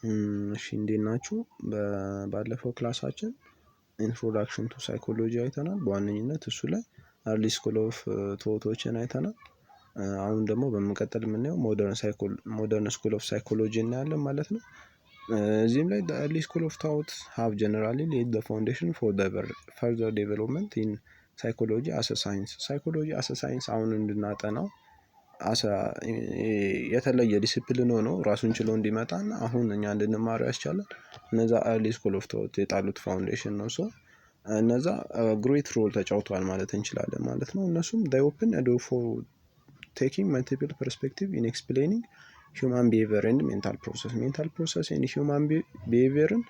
እሺ እንዴት ናችሁ? ባለፈው ክላሳችን ኢንትሮዳክሽን ቱ ሳይኮሎጂ አይተናል። በዋነኝነት እሱ ላይ አርሊ ስኩል ኦፍ ቶቶችን አይተናል። አሁን ደግሞ በመቀጠል የምናየው ሞደርን ስኩል ኦፍ ሳይኮሎጂ እናያለን ማለት ነው። እዚህም ላይ አርሊ ስኩል ኦፍ ታውት ሃቭ ጀነራሊ ሌድ ፋውንዴሽን ፎር ፈርዘር ዴቨሎፕመንት ኢን ሳይኮሎጂ አሰ ሳይንስ። ሳይኮሎጂ አሰ ሳይንስ አሁን እንድናጠናው የተለየ ዲሲፕሊን ሆኖ ራሱን ችሎ እንዲመጣና አሁን እኛ እንድንማረው ያስቻለን እነዛ አርሊ ስኩል ኦፍ ቶት የጣሉት ፋውንዴሽን ነው። ሶ እነዛ ግሬት ሮል ተጫውተዋል ማለት እንችላለን ማለት ነው። እነሱም they open a door for taking multiple perspective in explaining human behavior and mental process and human behaviorን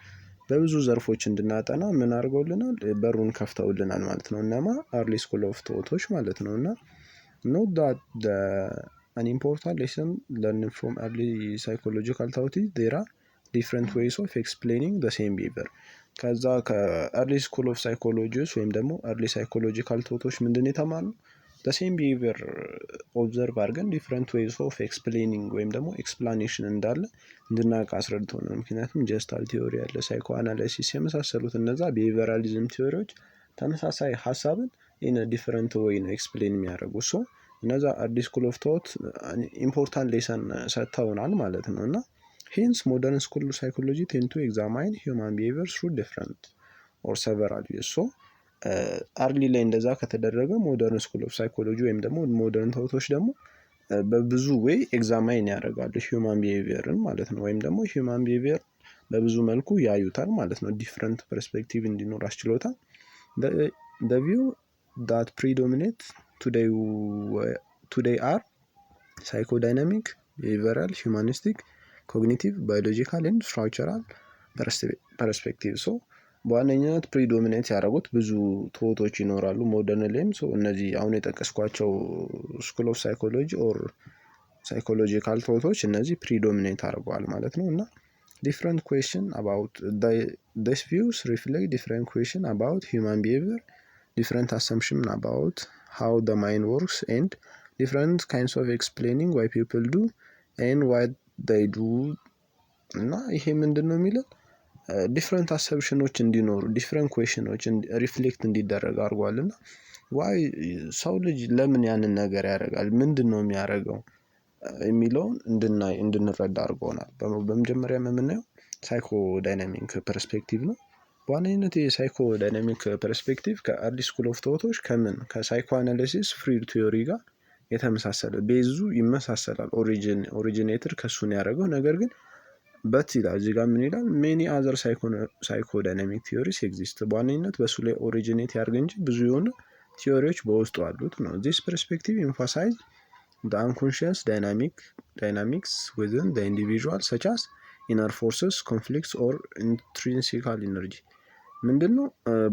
በብዙ ዘርፎች እንድናጠና ምን አድርገውልናል? በሩን ከፍተውልናል ማለት ነው። እነማ አርሊ ስኩል ኦፍ ቶቶች ማለት ነው። እና note that an important lesson learned from early psychological thought there are different ways of explaining the same behavior። ከዛ ከኤርሊ ስኩል ኦፍ ሳይኮሎጂዎች ወይም ደግሞ ኤርሊ ሳይኮሎጂካል ቶቶች ምንድን የተማርነው the same behavior ኦብዘርቭ አድርገን ዲፍረንት ዌይስ ኦፍ ኤክስፕሌኒንግ ወይም ደግሞ ኤክስፕላኔሽን እንዳለ እንድናውቅ አስረድቶናል። ምክንያቱም ጀስታል ቲዮሪ ያለ ሳይኮ አናላይሲስ የመሳሰሉት እነዛ ቢሄቪራሊዝም ቲዮሪዎች ተመሳሳይ ሀሳብን ኢን ዲፍረንት ዌይ ነው ኤክስፕሌን የሚያደርጉ። ሶ እነዛ አርሊ ስኩል ኦፍ ቶት ኢምፖርታንት ሌሰን ሰጥተውናል ማለት ነው። እና ሄንስ ሞደርን ስኩል ሳይኮሎጂ ቴን ቱ ኤግዛማይን ሂውማን ቢሄቪየር ትሩ ዲፍረንት ኦር ሰቨራል ዌይስ። ሶ አርሊ ላይ እንደዛ ከተደረገ ሞደርን ስኩል ኦፍ ሳይኮሎጂ ወይም ደግሞ ሞደርን ቶቶች ደግሞ በብዙ ዌይ ኤግዛማይን ያደርጋሉ ሂውማን ቢሄቪየርን ማለት ነው። ወይም ደግሞ ሂውማን ቢሄቪየር በብዙ መልኩ ያዩታል ማለት ነው። ዲፍረንት ፐርስፔክቲቭ እንዲኖር አስችሎታል። the view that predominate today are psychodynamic, behavioral, humanistic, cognitive, biological and structural perspective። ሶ በዋነኝነት ፕሪዶሚኔት ያደረጉት ብዙ ቶቶች ይኖራሉ ሞደርን ላይም። ሶ እነዚህ አሁን የጠቀስኳቸው ስኩል ኦፍ ሳይኮሎጂ ኦር ሳይኮሎጂካል ቶቶች እነዚህ ፕሪዶሚኔት አድርገዋል ማለት ነው። እና ዲፍረንት ኩዌስችን አባውት ዲስ ቪውስ ሪፍሌክት ዲፍረንት ኩዌስችን አባውት ሂውማን ቢሄቪየር፣ ዲፍረንት አሰምፕሽን አባውት ሃው ደ ማይንድ ወርክስ ኤንድ ዲፍረንት ካይንድስ ኦፍ ኤክስፕሌኒንግ ዋይ ፒፕል ዱ ኤንድ ዋይ ዴይ ዱ። እና ይሄ ምንድን ነው የሚለው ዲፍረንት አሰምፕሽኖች እንዲኖሩ ዲፍረንት ኩዌስችኖች ሪፍሌክት እንዲደረግ አድርጓል። እና ዋይ ሰው ልጅ ለምን ያንን ነገር ያደርጋል፣ ምንድን ነው የሚያደርገው የሚለውን እንድንረዳ አድርጎናል። በመጀመሪያ የምናየው ሳይኮ ዳይናሚክ ፐርስፔክቲቭ ነው። በዋነኝነት የሳይኮ ዳይናሚክ ፐርስፔክቲቭ ከአርሊ ስኩል ኦፍ ቶቶች ከሳይኮ አናሊሲስ ፍሉይድ ቲዮሪ ጋር የተመሳሰለ ቤዙ ይመሳሰላል። ኦሪጂኔትድ ከሱን ያደረገው ነገር ግን በት ይላል እዚህ ጋር ምን ይላል? ሜኒ አዘር ሳይኮ ዳይናሚክ ቲዮሪስ ኤግዚስት። በዋነኝነት በሱ ላይ ኦሪጂኔት ያድርግ እንጂ ብዙ የሆኑ ቲዮሪዎች በውስጡ አሉት ነው። ዚስ ፐርስፔክቲቭ ኤምፋሳይዝ the unconscious dynamics within the individual such as inner forces, conflicts or intrinsical energy። ምንድን ነው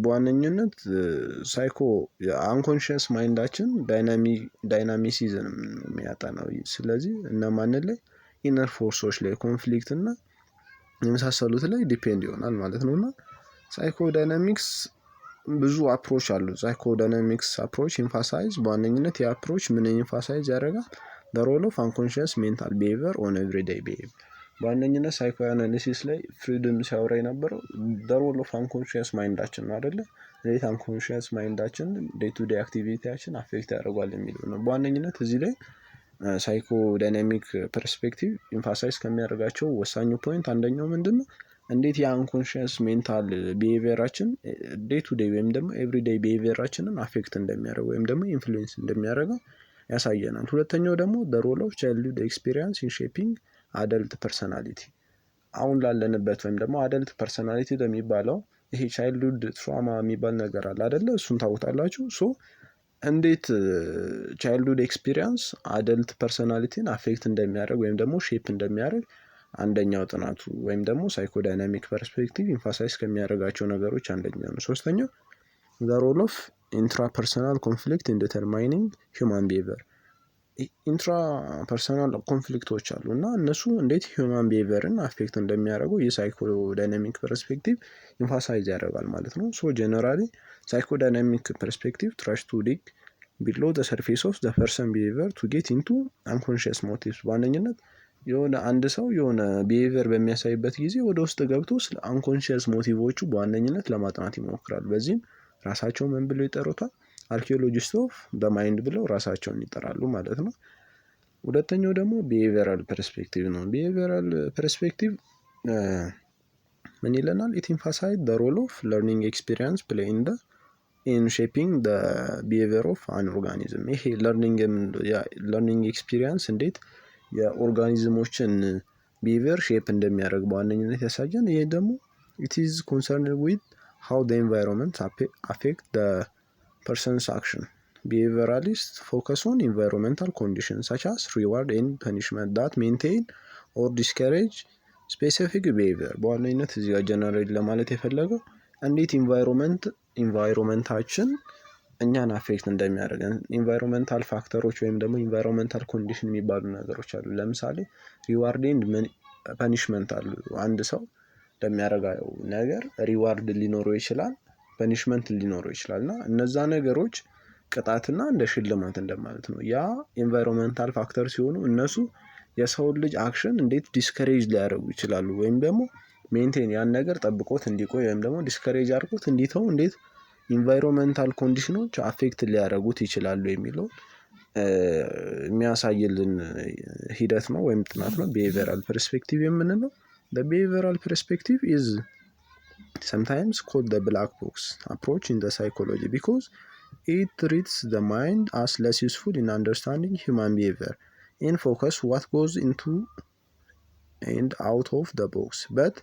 በዋነኝነት ሳይኮ አንኮንሽስ ማይንዳችን ዳይናሚሲዝም የሚያጠናው። ስለዚህ እነማንን ላይ? ኢነር ፎርሶች ላይ፣ ኮንፍሊክት እና የመሳሰሉት ላይ ዲፔንድ ይሆናል ማለት ነው። እና ሳይኮ ዳይናሚክስ ብዙ አፕሮች አሉ። ሳይኮ ዳይናሚክስ አፕሮች ኤምፋሳይዝ በዋነኝነት የአፕሮች ምን ኤምፋሳይዝ ያደርጋል? the role of unconscious mental behavior on everyday behavior። በዋነኝነት ሳይኮ አናሊሲስ ላይ ፍሪድም ሲያወራ የነበረው the role of unconscious ማይንዳችን ነው አይደለ? እንዴት unconscious ማይንዳችን ዴይ ቱ ዴይ አክቲቪቲያችን አፌክት ያደርጓል የሚለው ነው። በዋነኝነት እዚህ ላይ ሳይኮ ዳይናሚክ ፐርስፔክቲቭ ኤምፋሳይዝ ከሚያደርጋቸው ወሳኙ ፖይንት አንደኛው ምንድን ነው? እንዴት የአንኮንሽስ ሜንታል ቢሄቪየራችን ዴይ ቱ ዴይ ወይም ደግሞ ኤቭሪዴይ ቢሄቪየራችንን አፌክት እንደሚያደርገው ወይም ደግሞ ኢንፍሉዌንስ እንደሚያደርገው ያሳየናል። ሁለተኛው ደግሞ the role of childhood experience in shaping adult personality። አሁን ላለንበት ወይም ደግሞ አደልት ፐርሰናሊቲ ለሚባለው ይሄ ቻይልድሁድ ትራውማ የሚባል ነገር አለ አይደለ? እሱን ታውቁታላችሁ። ሶ እንዴት ቻይልድሁድ ኤክስፒሪየንስ አደልት ፐርሰናሊቲን አፌክት እንደሚያደርግ ወይም ደግሞ ሼፕ እንደሚያደርግ አንደኛው ጥናቱ ወይም ደግሞ ሳይኮ ዳይናሚክ ፐርስፔክቲቭ ኢንፋሳይዝ ከሚያደርጋቸው ነገሮች አንደኛው ነው። ሶስተኛው the role of intrapersonal conflict in determining human behavior። ኢንትራፐርሰናል ኮንፍሊክቶች አሉ እና እነሱ እንዴት ሂውማን ቢሄቪየርን አፌክት እንደሚያደርጉ የሳይኮ ዳይናሚክ ፐርስፔክቲቭ ኢንፋሳይዝ ያደርጋል ማለት ነው። ሶ ጀነራሊ ሳይኮ ዳይናሚክ ፐርስፔክቲቭ ትራይስ ቱ ዲግ ቢሎ ዘ ሰርፌስ ኦፍ ዘ ፐርሰን ቢሄቪየር ቱ ጌት ኢንቱ አንኮንሽስ ሞቲቭስ። በዋነኝነት የሆነ አንድ ሰው የሆነ ቢሄቪየር በሚያሳይበት ጊዜ ወደ ውስጥ ገብቶ ስለ አንኮንሽየስ ሞቲቮቹ በዋነኝነት ለማጥናት ይሞክራል። በዚህም ራሳቸው ምን ብለው ይጠሩታል? አርኪኦሎጂስት ኦፍ ዘ ማይንድ ብለው ራሳቸውን ይጠራሉ ማለት ነው። ሁለተኛው ደግሞ ቢሄቪየራል ፐርስፔክቲቭ ነው። ቢሄቪየራል ፐርስፔክቲቭ ምን ይለናል? ኢት ኢምፋሳይዝ ዘ ሮል ኦፍ ለርኒንግ ኤክስፒሪየንስ ፕሌይ ኢን ሼፒንግ ዘ ቢሄቪየር ኦፍ አን ኦርጋኒዝም። ይሄ ለርኒንግ ኤክስፒሪየንስ እንዴት የኦርጋኒዝሞችን ቢሄቪየር ሼፕ እንደሚያደርግ በዋነኝነት ያሳያል። ይሄ ደግሞ ኢት ኢዝ ኮንሰርንድ ዊዝ ሃው ዘ ኤንቫይሮንመንት አፌክት ዘ ፐርሰንስ አክሽን። ቢሄቪየራሊስት ፎከስ ኦን ኢንቫይሮንመንታል ኮንዲሽን ሰች አስ ሪዋርድ ኤንድ ፐኒሽመንት ዳት ሜንቴን ኦር ዲስከሬጅ ስፔሲፊክ ቢሄቪየር። በዋነኝነት እዚህ ጋር ጀነሬት ለማለት የፈለገው እንዴት ኢንቫይሮንመንታችን እኛን አፌክት እንደሚያደርገን ኢንቫይሮንመንታል ፋክተሮች ወይም ደግሞ ኢንቫይሮንመንታል ኮንዲሽን የሚባሉ ነገሮች አሉ። ለምሳሌ ሪዋርድ ኤንድ ፐኒሽመንት አሉ። አንድ ሰው ለሚያደርገው ነገር ሪዋርድ ሊኖረው ይችላል፣ ፐኒሽመንት ሊኖረው ይችላል እና እነዛ ነገሮች ቅጣትና እንደ ሽልማት እንደማለት ነው። ያ ኢንቫይሮንመንታል ፋክተር ሲሆኑ እነሱ የሰውን ልጅ አክሽን እንዴት ዲስከሬጅ ሊያደርጉ ይችላሉ ወይም ደግሞ ሜንቴን ያን ነገር ጠብቆት እንዲቆይ ወይም ደግሞ ዲስከሬጅ አድርጎት እንዲተው እንዴት ኢንቫይሮንመንታል ኮንዲሽኖች አፌክት ሊያደርጉት ይችላሉ የሚለው የሚያሳይልን ሂደት ነው ወይም ጥናት ነው ቢሄቪየራል ፐርስፔክቲቭ የምንለው። በቢሄቪየራል ፐርስፔክቲቭ ኢዝ sometimes called the black box approach in the psychology because it treats the mind as less useful in understanding human behavior and focus what goes into and out of the box but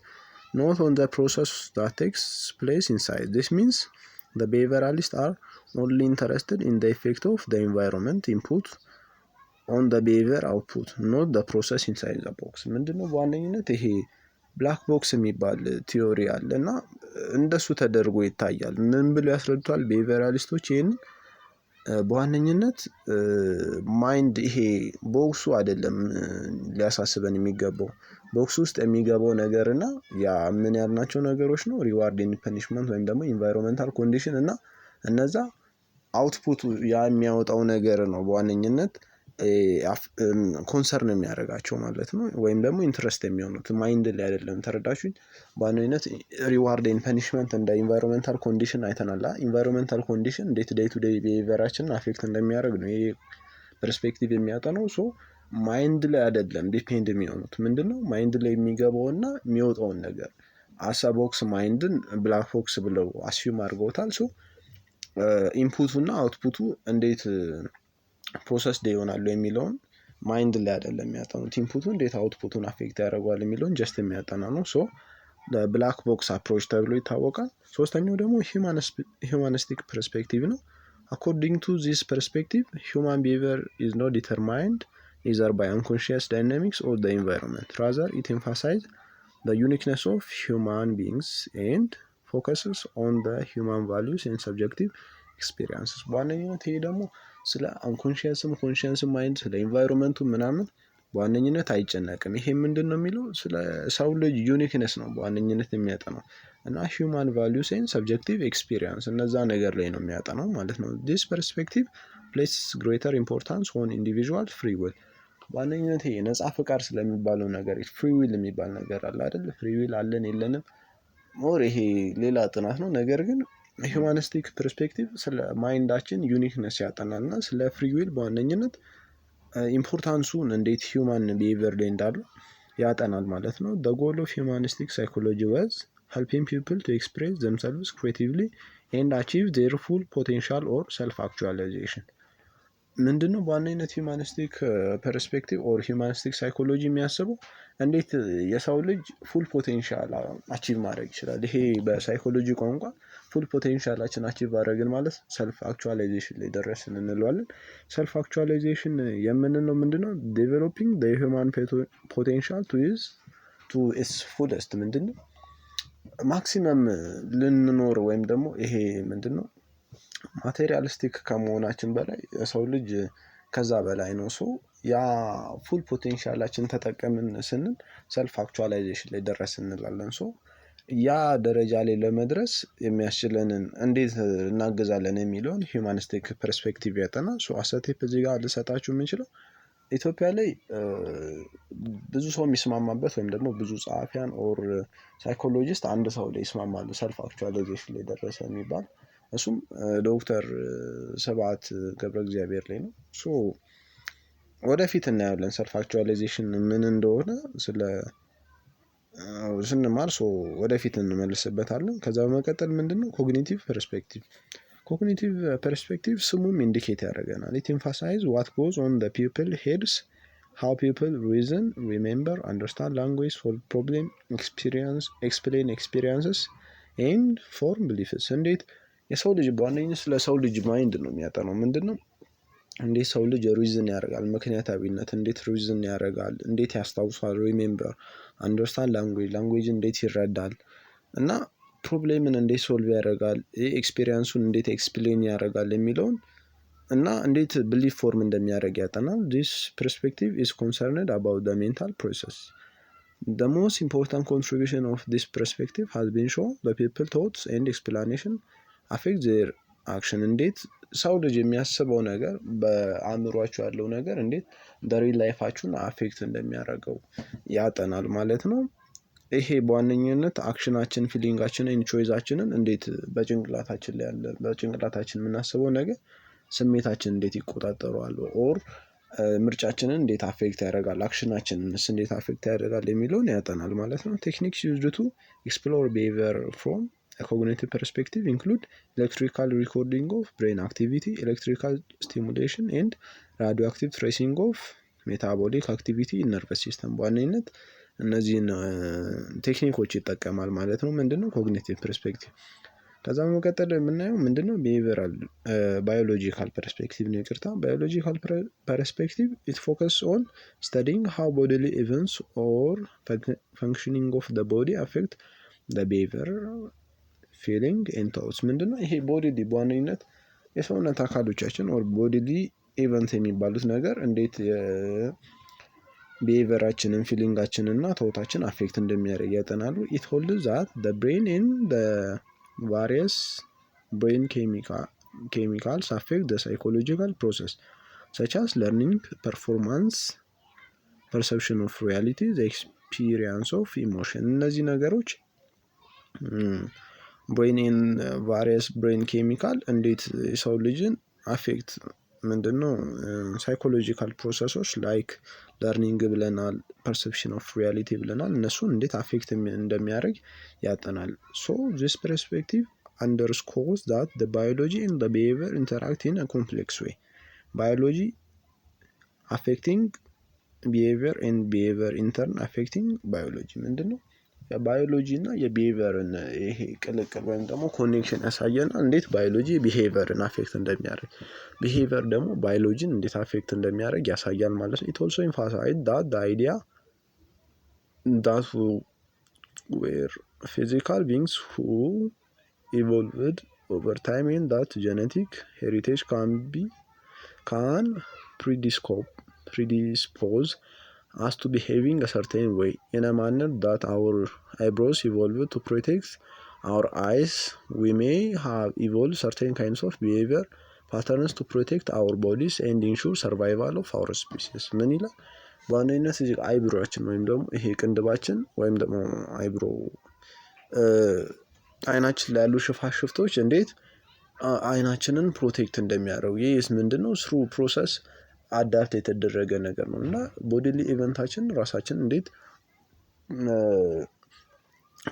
not on the process that takes place inside. This means the behavioralists are only interested in the effect of the environment input on the behavior output, not the process inside the box። ምንድነው በዋነኝነት ይሄ ብላክ ቦክስ የሚባል ቲዮሪ አለ እና እንደሱ ተደርጎ ይታያል። ምን ብሎ ያስረዱታል ቢሄቪየራሊስቶች? ይህንን በዋነኝነት ማይንድ ይሄ ቦክሱ አይደለም ሊያሳስበን የሚገባው ቦክስ ውስጥ የሚገባው ነገር እና ያ ምን ያልናቸው ነገሮች ነው ሪዋርድ ኤንድ ፐኒሽመንት ወይም ደግሞ ኢንቫይሮንመንታል ኮንዲሽን እና እነዛ አውትፑቱ ያ የሚያወጣው ነገር ነው በዋነኝነት ኮንሰርን የሚያደርጋቸው ማለት ነው። ወይም ደግሞ ኢንትረስት የሚሆኑት ማይንድ ላይ አይደለም። ተረዳችሁኝ? በዋነኝነት ሪዋርድ ኤንድ ፐኒሽመንት እንደ ኢንቫይሮንመንታል ኮንዲሽን አይተናል። ኢንቫይሮንመንታል ኮንዲሽን እንዴት ዴይ ቱ ዴይ ቢሄቪየራችንን አፌክት እንደሚያደርግ ነው ይሄ ፐርስፔክቲቭ የሚያጠነው። ሶ ማይንድ ላይ አይደለም ዲፔንድ የሚሆኑት። ምንድነው ማይንድ ላይ የሚገባውና የሚወጣውን ነገር አሳ ቦክስ ማይንድን ብላክ ቦክስ ብለው አስዩም አድርገውታል። ሶ ኢንፑቱ እና አውትፑቱ እንዴት ፕሮሰስ ዴይ ይሆናሉ የሚለውን ማይንድ ላይ አይደለም የሚያጠኑት። ኢንፑቱ እንዴት አውትፑቱን አፌክት ያደርገዋል የሚለውን ጀስት የሚያጠና ነው። ሶ ብላክ ቦክስ አፕሮች ተብሎ ይታወቃል። ሶስተኛው ደግሞ ሂውማኒስቲክ ፐርስፔክቲቭ ነው። አኮርዲንግ ቱ ዚስ ፐርስፔክቲቭ ሂውማን ቢሄቪየር ኢዝ ኖት ዲተርማይንድ either by unconscious dynamics or the environment. Rather, it emphasizes the uniqueness of human beings and focuses on the human values and subjective experiences. በዋነኝነት ይሄ ደግሞ ስለ አንኮንሽየስም ኮንሽየስም ማይንድ ስለ ኢንቫይሮንመንቱ ምናምን በዋነኝነት አይጨነቅም። ይሄ ምንድን ነው የሚለው ስለ ሰው ልጅ ዩኒክነስ ነው በዋነኝነት የሚያጠናው እና ሂውማን ቫሉስ ኤንድ ሰብጀክቲቭ ኤክስፒሪየንስ እነዛ ነገር ላይ ነው የሚያጠናው ማለት ነው። ዲስ ፐርስፔክቲቭ ፕሌስ ግሬተር ኢምፖርታንስ ኦን ኢንዲቪዥዋል ፍሪ ዊል። በዋነኝነት ይሄ ነጻ ፍቃድ ስለሚባለው ነገር ፍሪ ዊል የሚባል ነገር አለ አይደል? ፍሪ ዊል አለን የለንም ሞር ይሄ ሌላ ጥናት ነው። ነገር ግን ሂውማኒስቲክ ፐርስፔክቲቭ ስለ ማይንዳችን ዩኒክነስ ያጠናል እና ስለ ፍሪ ዊል በዋነኝነት ኢምፖርታንሱን እንዴት ሂውማን ቢሄቪየር ላይ እንዳሉ ያጠናል ማለት ነው። the goal of humanistic psychology was helping people to express themselves creatively and achieve their full potential or self actualization። ምንድነው በዋነኝነት ሂውማኒስቲክ ፐርስፔክቲቭ ኦር ሂውማኒስቲክ ሳይኮሎጂ የሚያስበው እንዴት የሰው ልጅ ፉል ፖቴንሻል አቺቭ ማድረግ ይችላል። ይሄ በሳይኮሎጂ ቋንቋ ፉል ፖቴንሻላችን አቺቭ አደረግን ማለት ሰልፍ አክቹዋላይዜሽን ላይ ደረስን እንለዋለን። ሰልፍ አክቹዋላይዜሽን የምንለው ምንድነው? ዴቨሎፒንግ ዘ ሂውማን ፖቴንሻል ቱ ኢትስ ፉለስት። ምንድነው ማክሲመም ልንኖር ወይም ደግሞ ይሄ ምንድነው ማቴሪያሊስቲክ ከመሆናችን በላይ የሰው ልጅ ከዛ በላይ ነው። ሶ ያ ፉል ፖቴንሻላችን ተጠቀምን ስንል ሰልፍ አክቹዋላይዜሽን ላይ ደረስ እንላለን። ሶ ያ ደረጃ ላይ ለመድረስ የሚያስችለንን እንዴት እናገዛለን የሚለውን ሂውማኒስቲክ ፐርስፔክቲቭ ያጠና። ሶ አሰቴፕ እዚህ ጋር ልሰጣችሁ የምንችለው ኢትዮጵያ ላይ ብዙ ሰው የሚስማማበት ወይም ደግሞ ብዙ ጸሐፊያን ኦር ሳይኮሎጂስት አንድ ሰው ላይ ይስማማሉ ሰልፍ አክቹዋላይዜሽን ላይ ደረሰ የሚባል እሱም ዶክተር ስብሐት ገብረ እግዚአብሔር ላይ ነው። ሶ ወደፊት እናያለን ሰልፍ አክቹዋላይዜሽን ምን እንደሆነ ስንማር ወደፊት እንመልስበታለን። ከዛ በመቀጠል ምንድነው ኮግኒቲቭ ፐርስፔክቲቭ። ኮግኒቲቭ ፐርስፔክቲቭ ስሙም ኢንዲኬት ያደርገናል። ኢት ኤምፋሳይዝ ዋት ጎዝ ኦን ዘ ፒፕል ሄድስ ሃው ፒፕል ሪዝን ሪሜምበር አንደርስታንድ ላንጉዌጅ ሶልቭ ፕሮብሌም ኤክስፕሌን ኤክስፒሪየንስስ ኤንድ ፎርም ቢሊፍስ። እንዴት የሰው ልጅ በዋነኝነት ስለ ሰው ልጅ ማይንድ ነው የሚያጠናው። ምንድነው እንዴት ሰው ልጅ ሪዝን ያደርጋል፣ ምክንያታዊነት እንዴት ሪዝን ያደርጋል፣ እንዴት ያስታውሳል፣ ሪሜምበር አንደርስታንድ ላንጉዌጅ እንዴት ይረዳል እና ፕሮብሌምን እንዴት ሶልቭ ያደርጋል፣ ኤክስፔሪንሱን እንዴት ኤክስፕሌን ያደርጋል የሚለውን እና እንዴት ብሊፍ ፎርም እንደሚያደርግ ያጠናል። ዲስ ፐርስፔክቲቭ ኢዝ ኮንሰርንድ አባውት ዘ ሜንታል ፕሮሰስ። The most important contribution of this perspective has been shown the people thoughts and explanation affect their action። እንዴት ሰው ልጅ የሚያስበው ነገር በአእምሯቸው ያለው ነገር እንዴት በሪል ላይፋችሁን አፌክት እንደሚያደርገው ያጠናል ማለት ነው። ይሄ በዋነኝነት አክሽናችን፣ ፊሊንጋችንን፣ ቾይዛችንን እንዴት በጭንቅላታችን ላይ ያለ በጭንቅላታችን የምናስበው ነገር ስሜታችን እንዴት ይቆጣጠረዋል ኦር ምርጫችንን እንዴት አፌክት ያደርጋል፣ አክሽናችንንስ እንዴት አፌክት ያደርጋል የሚለውን ያጠናል ማለት ነው። ቴክኒክስ ዩዝድ ቱ ኤክስፕሎር ቢሄቪየር ፍሮም ኮግኒቲቭ ፐርስፔክቲቭ ኢንክሉድ ኤሌክትሪካል ሪኮርዲንግ ኦፍ ብሬን አክቲቪቲ፣ ኤሌክትሪካል ስቲሙሌሽን ኤንድ ራዲዮ አክቲቭ ትሬሲንግ ኦፍ ሜታቦሊክ አክቲቪቲ ነርቨስ ሲስተም። በዋነኝነት እነዚህን ቴክኒኮች ይጠቀማል ማለት ነው። ምንድነው ኮግኒቲቭ ፐርስፔክቲቭ። ከዛ በመቀጠል የምናየው ምንድነው ቢሄቪየራል ባዮሎጂካል ፐርስፔክቲቭ ነው። ይቅርታ ባዮሎጂካል ፐርስፔክቲቭ ኢት ፎከስ ኦን ስተዲንግ ሃው ቦዲሊ ኢቨንትስ ኦር ፈንክሽኒንግ ኦፍ ዘ ቦዲ አፌክት ዘ ቢሄቪየር ፊሊንግ ኤንድ ቶትስ። ምንድነው ይሄ ቦዲሊ በዋነኝነት የሰውነት አካሎቻችን ኦር ቦዲሊ ኢቨንት የሚባሉት ነገር እንዴት ቢሄቪየራችንን ፊሊንጋችንን እና ቶታችን አፌክት እንደሚያደርግ ያጠናሉ። ኢት ሆልድስ ዛት ዘ ብሬን ኤንድ ዘ various brain chemicals affect the psychological process such as learning, performance, perception of reality, the experience of emotion። እነዚህ ነገሮች ብሬን ቫሪየስ ብሬን ኬሚካል እንዴት የሰው ልጅን አፌክት ምንድነው ሳይኮሎጂካል ፕሮሰሶች ላይክ ለርኒንግ ብለናል፣ ፐርሰፕሽን ኦፍ ሪያሊቲ ብለናል። እነሱን እንዴት አፌክት እንደሚያደርግ ያጠናል። ሶ ዚስ ፐርስፔክቲቭ አንደርስኮርስ ዛት ዘ ባዮሎጂ ኤንድ ዘ ቢሄቪየር ኢንተራክት ኢን አ ኮምፕሌክስ ዌይ። ባዮሎጂ አፌክቲንግ ቢሄቪየር ኤንድ ቢሄቪየር ኢንተርን አፌክቲንግ ባዮሎጂ። ምንድነው የባዮሎጂ እና የቢሄቪየርን ይሄ ቅልቅል ወይም ደግሞ ኮኔክሽን ያሳየናል። እንዴት ባዮሎጂ ቢሄቪየርን አፌክት እንደሚያደርግ፣ ቢሄቪየር ደግሞ ባዮሎጂን እንዴት አፌክት እንደሚያደርግ ያሳያል ማለት ነው። ኢት ኦልሶ ኤምፋሳይዝድ ዛት ዘ አይዲያ ዛት ዌር ፊዚካል ቢንግስ ሁ ኢቮልቭድ ኦቨር ታይም ኤንድ ዛት ጄኔቲክ ሄሪቴጅ ካን predispose us to behaving a certain way in a manner that our eyebrows evolved to protect our eyes. We may have evolved certain kinds of behavior patterns to protect our bodies and ensure survival of our species። ምን ይላል በዋነኝነት እዚህ አይብሮችን ወይም ደግሞ ይሄ ቅንድባችን ወይም ደግሞ አይብሮ አይናችን ላይ ያሉ ሽፋሽፍቶች እንዴት አይናችንን ፕሮቴክት እንደሚያደርጉ ይህስ ምንድነው ስሩ ፕሮሰስ አዳፕት የተደረገ ነገር ነው እና ቦዲሊ ኢቨንታችን ራሳችን እንዴት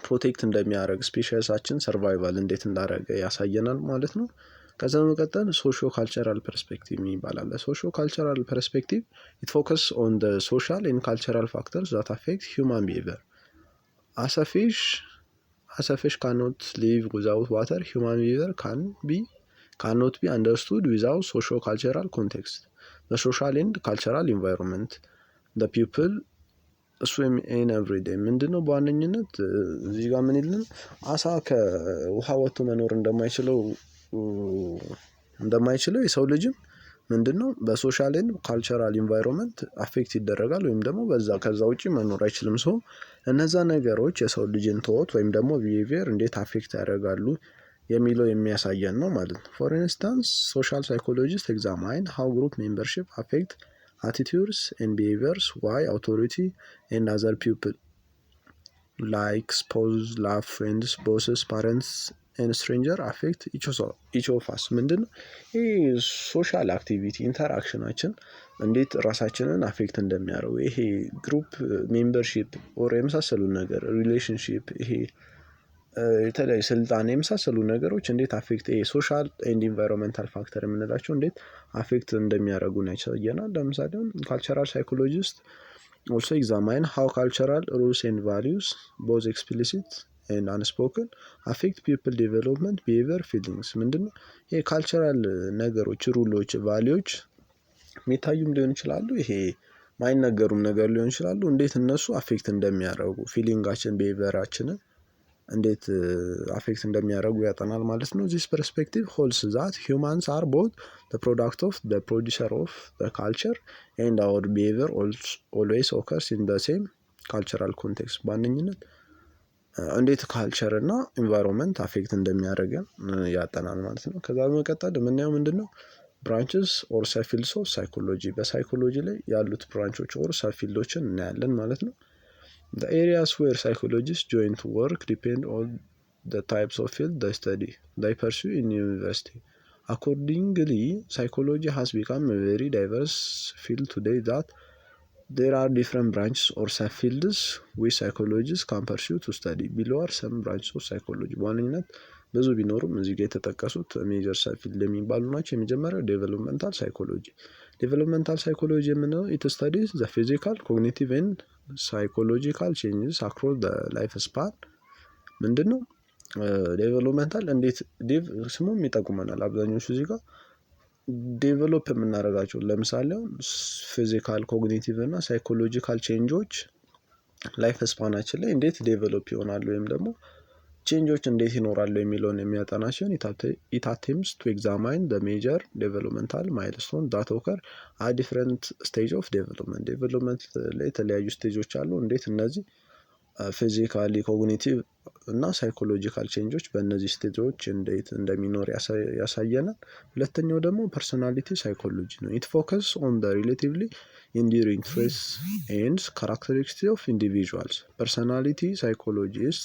ፕሮቴክት እንደሚያደርግ ስፔሻሳችን ሰርቫይቫል እንዴት እንዳደረገ ያሳየናል ማለት ነው። ከዛ በመቀጠል ሶሺዮ ካልቸራል ፐርስፔክቲቭ ይባላል። ሶሺዮ ካልቸራል ፐርስፔክቲቭ ኢት ፎከስ ኦን ዘ ሶሻል ኤንድ ካልቸራል ፋክተርስ ዛት አፌክት ሂውማን ቢሄቪየር። as a fish cannot live without water, human behavior cannot be understood without socio-cultural context. The social and cultural environment, the people swim in every day። ምንድነው በዋነኝነት እዚህ ጋር ምን ይልን አሳ ከውሃ ወጥቶ መኖር እንደማይችለው የሰው ልጅም ምንድነው በሶሻል ኤንድ ካልቸራል ኢንቫይሮንመንት አፌክት ይደረጋል ወይም ደግሞ ከዛ ውጪ መኖር አይችልም። ሰው እነዛ ነገሮች የሰው ልጅን ቶት ወይም ደግሞ ቢሄቪየር እንዴት አፌክት ያደርጋሉ የሚለው የሚያሳየን ነው ማለት ነው። ፎር ኢንስታንስ ሶሻል ሳይኮሎጂስት ኤግዛማይን ሃው ግሩፕ ሜምበርሺፕ አፌክት attitudes and behaviors, why authority and other people like spouse, love, friends, bosses, parents and stranger affect each of us። ምንድነው ይህ ሶሻል አክቲቪቲ ኢንተራክሽናችን እንዴት ራሳችንን አፌክት እንደሚያደርጉ ይሄ ግሩፕ ሜምበርሺፕ ኦር የመሳሰሉ ነገር ሪሌሽንሺፕ ይሄ የተለያዩ ስልጣን የመሳሰሉ ነገሮች እንዴት አፌክት ሶሻል ኤንድ ኢንቫይሮንመንታል ፋክተር የምንላቸው እንዴት አፌክት እንደሚያደርጉን ያሳየናል። ለምሳሌ ካልቸራል ሳይኮሎጂስት ኦልሶ ኤግዛማይን ሃው ካልቸራል ሩልስ ኤንድ ቫሊዩስ ቦዝ ኤክስፕሊሲት ኤንድ አንስፖክን አፌክት ፒፕል ዴቨሎፕመንት ቢሄቪየር ፊሊንግስ። ምንድነው ይሄ ካልቸራል ነገሮች ሩሎች ቫሊዎች የሚታዩም ሊሆን ይችላሉ፣ ይሄ ማይነገሩም ነገር ሊሆን ይችላሉ። እንዴት እነሱ አፌክት እንደሚያደርጉ ፊሊንጋችን ቢሄቪየራችንን እንዴት አፌክት እንደሚያደርጉ ያጠናል ማለት ነው። ዚስ ፐርስፔክቲቭ ሆልስ ዛት ሂውማንስ አር ቦት ዘ ፕሮዳክት ኦፍ ዘ ፕሮዲሰር ኦፍ ዘ ካልቸር ኤንድ አወር ቢሄቪየር ኦልዌይስ ኦከርስ ኢን ዘ ሴም ካልቸራል ኮንቴክስት። በዋነኝነት እንዴት ካልቸር እና ኢንቫይሮንመንት አፌክት እንደሚያደርገን ያጠናል ማለት ነው። ከዛ በመቀጠል የምናየው ምንድነው ብራንችስ ኦር ሰብፊልድስ ኦፍ ሳይኮሎጂ። በሳይኮሎጂ ላይ ያሉት ብራንቾች ኦር ሰብፊልዶችን እናያለን ማለት ነው። The areas where psychologists join to work depend on the types of field they study, they pursue in university. Accordingly, psychology has become a very diverse field today that there are different branches or subfields which psychologists can pursue to study. Below are some branches of psychology. በዋነኝነት ብዙ ቢኖሩም እዚህ ጋር የተጠቀሱት ሜጀር ሰብፊልድ የሚባሉ ናቸው። የመጀመሪያው ዴቨሎፕመንታል ሳይኮሎጂ። ዴቨሎፕመንታል ሳይኮሎጂ የምንለው ኢት ስተዲስ ዘ ፊዚካል ኮግኒቲቭ ኤንድ ሳይኮሎጂካል ቼንጅስ አክሮስ ዘ ላይፍ ስፓን። ምንድን ነው ዴቨሎፕመንታል እንዴት ዴቭ ስሙም ይጠቁመናል። አብዛኞቹ እዚህ ጋር ዴቨሎፕ የምናደርጋቸው ለምሳሌ ፊዚካል ኮግኒቲቭ እና ሳይኮሎጂካል ቼንጆች ላይፍ ስፓናችን ላይ እንዴት ዴቨሎፕ ይሆናሉ ወይም ደግሞ ቼንጆች እንዴት ይኖራሉ የሚለውን የሚያጠና ሲሆን ኢት አቴምፕትስ ቱ ኤግዛማይን ዘ ሜጀር ዴቨሎፕመንታል ማይልስቶን ዛት ኦከር አት ዲፍረንት ስቴጅ ኦፍ ዴቨሎፕመንት። ዴቨሎፕመንት ላይ የተለያዩ ስቴጆች አሉ። እንዴት እነዚህ ፊዚካሊ ኮግኒቲቭ እና ሳይኮሎጂካል ቼንጆች በእነዚህ ስቴጆች እንዴት እንደሚኖር ያሳየናል። ሁለተኛው ደግሞ ፐርሶናሊቲ ሳይኮሎጂ ነው። ኢት ፎከስ ኦን ዘ ሪሌቲቭሊ ኢንዱሪንግ ትሬትስ ኤንድ ካራክተሪስቲክስ ኦፍ ኢንዲቪጁዋልስ። ፐርሶናሊቲ ሳይኮሎጂስት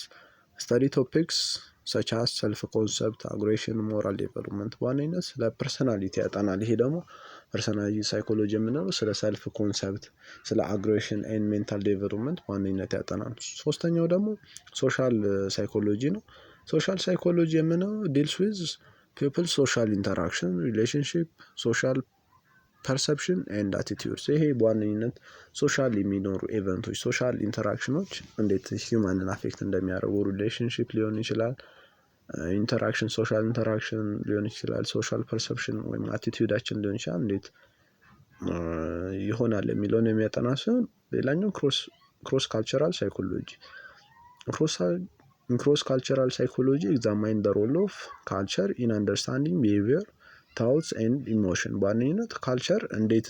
study topics such as self-concept, aggression, moral development። በዋነኝነት ስለ ፐርሰናሊቲ ያጠናል። ይሄ ደግሞ ፐርሰናሊቲ ሳይኮሎጂ የምንለው ስለ ሰልፍ ኮንሰፕት፣ ስለ አግሬሽን ኤንድ ሜንታል ዴቨሎፕመንት በዋነኝነት ያጠናል። ሶስተኛው ደግሞ ሶሻል ሳይኮሎጂ ነው። ሶሻል ሳይኮሎጂ የምንለው ዲልስ ዊዝ ፒፕል ሶሻል ኢንተራክሽን፣ ሪሌሽንሺፕ፣ ሶሻል ፐርሰፕሽን ኤንድ አቲቲዩድስ። ይሄ በዋነኝነት ሶሻል የሚኖሩ ኢቨንቶች ሶሻል ኢንተራክሽኖች እንዴት ሂውማንን አፌክት እንደሚያደርጉ ሪሌሽንሺፕ ሊሆን ይችላል፣ ኢንተራክሽን ሶሻል ኢንተራክሽን ሊሆን ይችላል፣ ሶሻል ፐርሰፕሽን ወይም አቲቲዩዳችን ሊሆን ይችላል እንዴት ይሆናል የሚለውን የሚያጠና ሲሆን ሌላኛው ክሮስ ካልቸራል ሳይኮሎጂ። ክሮስ ካልቸራል ሳይኮሎጂ ኤግዛማይን ዘ ሮል ኦፍ ካልቸር ኢን አንደርስታንዲንግ ቢሄቪየር ታውትስ ኤንድ ኢሞሽን። በዋነኝነት ካልቸር እንዴት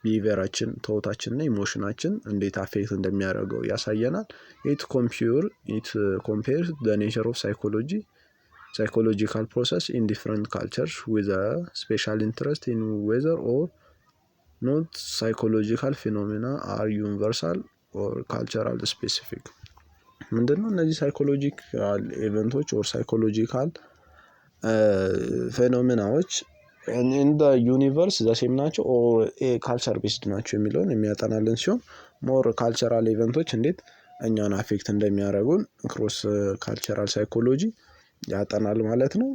ቢሄቪየራችን ተውታችንና ኢሞሽናችን እንዴት አፌክት እንደሚያደርገው ያሳየናል። ኢት ኮምፔርስ ዘ ኔቸር ኦፍ ሳይኮሎጂካል ፕሮሰስ ኢን ዲፍረንት ካልቸርስ ዊዝ አ ስፔሻል ኢንትረስት ኢን ዌዘር ኦር ኖት ሳይኮሎጂካል ፊኖሜና አር ዩኒቨርሳል ኦር ካልቸራል ስፔሲፊክ። ምንድነው እነዚህ ሳይኮሎጂካል ኢቨንቶች ኦር ሳይኮሎጂካል ፌኖሜናዎች እንደ ዩኒቨርስ ዘሴም ናቸው ኦር ካልቸር ቤስድ ናቸው የሚለውን የሚያጠናልን ሲሆን ሞር ካልቸራል ኢቨንቶች እንዴት እኛን አፌክት እንደሚያደርጉን ክሮስ ካልቸራል ሳይኮሎጂ ያጠናል ማለት ነው።